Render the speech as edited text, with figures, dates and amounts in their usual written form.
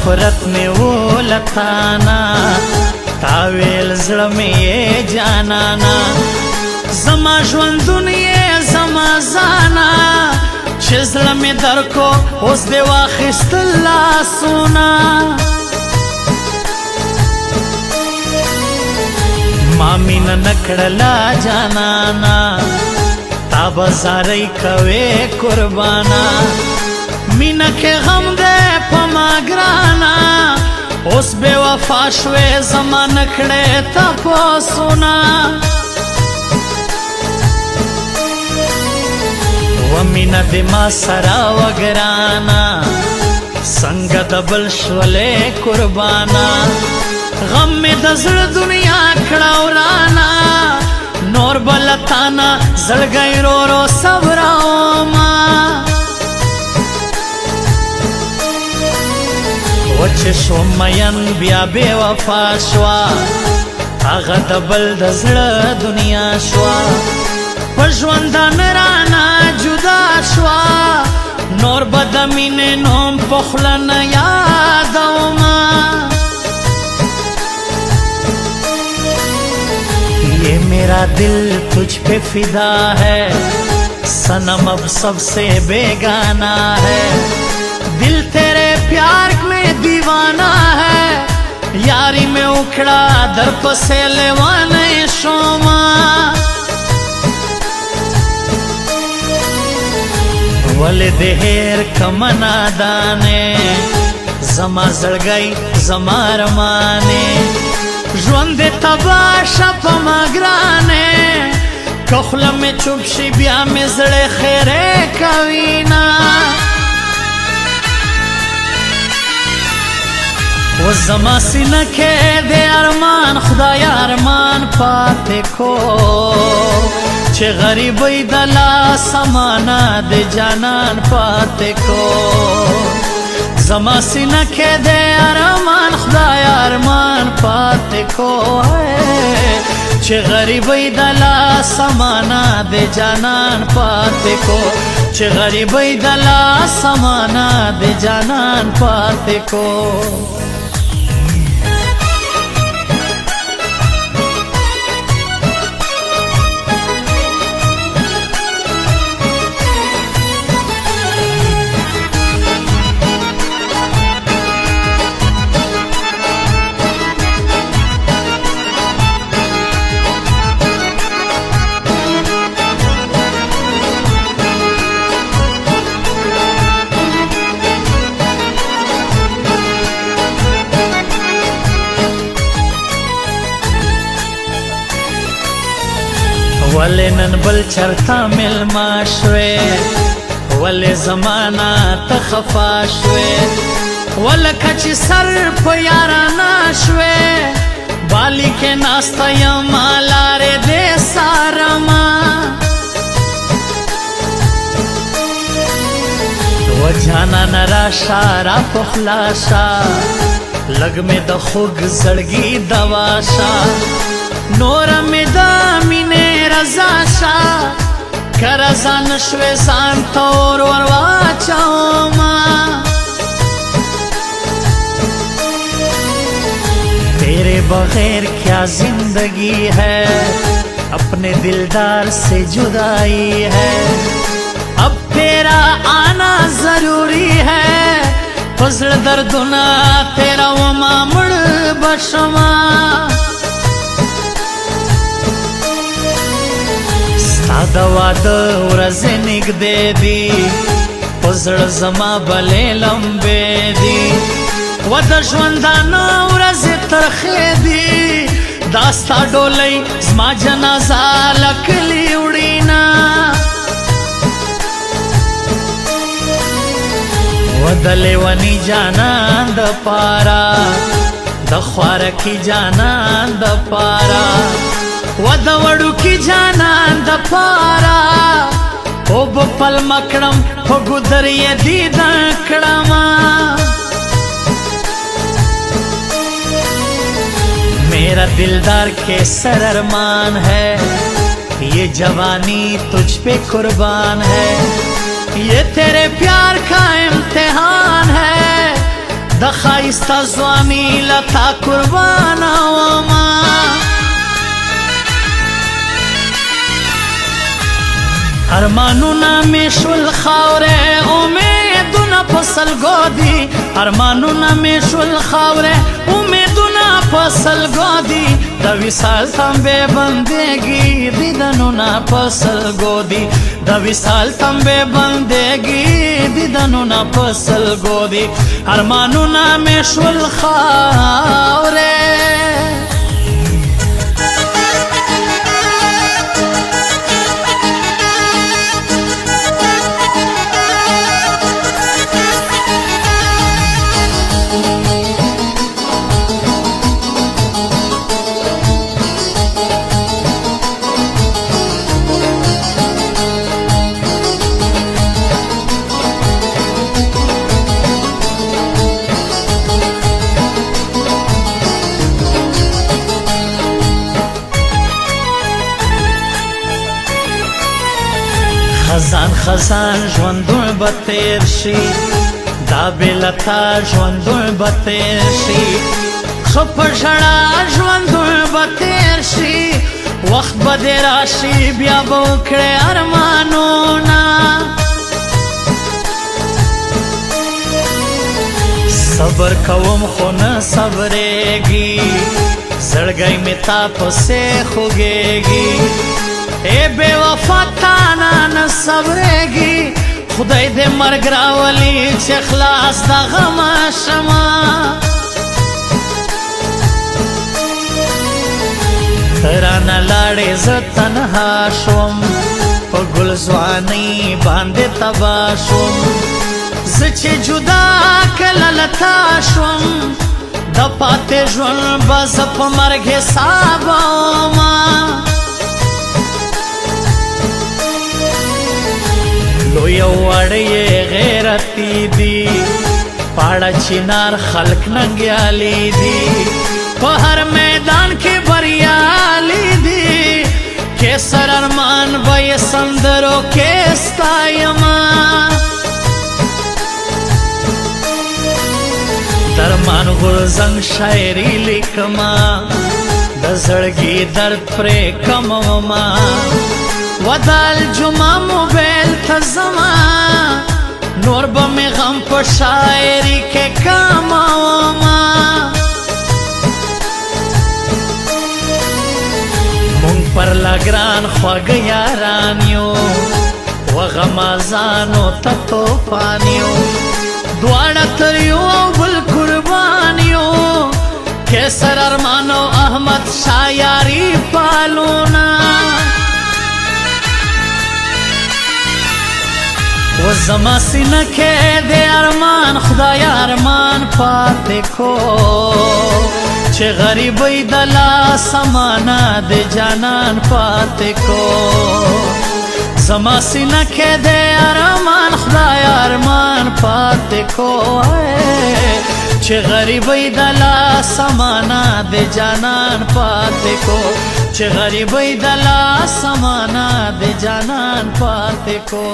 नफरत में वो लताना तावेल ज़ड़ में ये जानाना ज़मा ژوند दुनिया ज़मा ज़ाना چې زړه مې درکو اوس دې واخیستل لاسونه ما مینه نه کړله جانانا تا به زارۍ کوې قربانا مینه کې غم دی په ما ګرانه اوس بې وفا شوې زما نه کړې تپوسونه ومینا دی ما سرا وگرانا سنگ دبل شولے قربانا غم میں دزر دنیا کڑاورانا نور بلتانا زڑ گئی رو رو صبراؤ ماں وچ شو مین بیا بے وفا شوا آغا دبل دزر دنیا شوا پژوندان رانا جدا شوا نور بدمین نوم پخلن یادوما یہ میرا دل تجھ پہ فدا ہے صنم اب سب سے بیگانہ ہے دل تیرے پیار میں دیوانہ ہے یاری میں اکھڑا در پسے لیوانے شوما ولی دهیر کمنا دانے زما زړګی زما رمانے ژوند تباشا پا ما گرانے کخلا میں چوب شی بیا میں زړه خیرے کوینا و زما سینه کې دے ارمان خدایا ارمان پاتے کو چه غریبی دلا سمانا دے جانان پاتے کو زما سینہ کے دے ارمان خدایا ارمان پاتے کو چه غریبی دلا سمانا دے جانان پاتے کو چه غریبی دلا سمانا دے جانان پاتے کو ولی نن بل چرتا ملما شوی ولی زمانا تخفا شوی ولکه چې سر په یارانا شوی بالی کې ناسته یم لارې دې سارما و جانانه راشه را پخلاشه لږ مې د خوږ زړګي دوا شه نوره مې د مینې رضا شا کرزا نشوی ځان تور ور واچوما تیرے بغیر کیا زندگی ہے اپنے دلدار سے جدائی ہے اب تیرا آنا ضروری ہے فضل دردنا تیرا وما مڑ بشما دا واده ورځې نږدې دي په زړه زما بلې لمبې دي و د ژوندانه ورځې ترخې دي دا ستا ډولۍ زما جنازه له کلي وړينا و د لیوني جانان د پاره د خوارکي جانان د پاره و د وړو کی جانان د پارا او بپل مکړم په ګودر یې دید کړم मेरा दिलदार केसर अरमान है, ये जवानी तुझ पे कुर्बान है, ये तेरे प्यार का इम्तिहान है। د ښایسته ځواني لتا قربانه وما ارمانونه مې شول خاورې امیدونه په سلګو دي ارمانونه مې شول خاورې امیدونه په سلګو دي د وصال تمبې بندګي دیدنونه په سلګو دي د وصال تمبې بندګي دیدنونه په سلګو دي ارمانونه مې شول خاورې خزان خزان ژوندون به تیر شي دا بېلتا ژوندون به تیر شي ښه په ژړا ژوندون به تیر شي وخت به دې راشي بیا به وکړې ارمانونه صبر کوم خو نه صبرېږي زړګی مې تا پسې خوږېږي اے بے وفا تانا نه صبرېږي خدای دې مرګ راولي چې خلاص د غمه شمه ته رانه لاړې زه تنها شوم په ګل ځوانۍ باندې تباه شوم زه چې جدا کله له تا شوم د پاتې ژوند به زه په مرګ حسابومه لوی وړی غیرتی دی پاړه چینار خلق ننګیالی دی په هر میدان کې بریالی دی کیسر ارمان به یې سندرو کې ستایما درمان غورځنګ شاعري لیکما د زړګي درد پرې کموما ودال جمعه موبیل ته زما نور به مې غم په شاعري کې کموما مونږ پر لګران خواږه یاران یو و غمازانو ته توفان یو دواړه تر یو بل قربان یو کیسر ارمان او احمد شاه یاري پالونا و زما سینه کې د ارمان خدای ارمان پاتې کو چې غریبۍ د لاس امانه د جانان پاتې کو زما سینه کې د ارمان خدای ارمان پاتې کو چې غریبۍ د لاس امانه د جانان پاتې کو چې غریبۍ د لاس امانه د جانان پاتې کو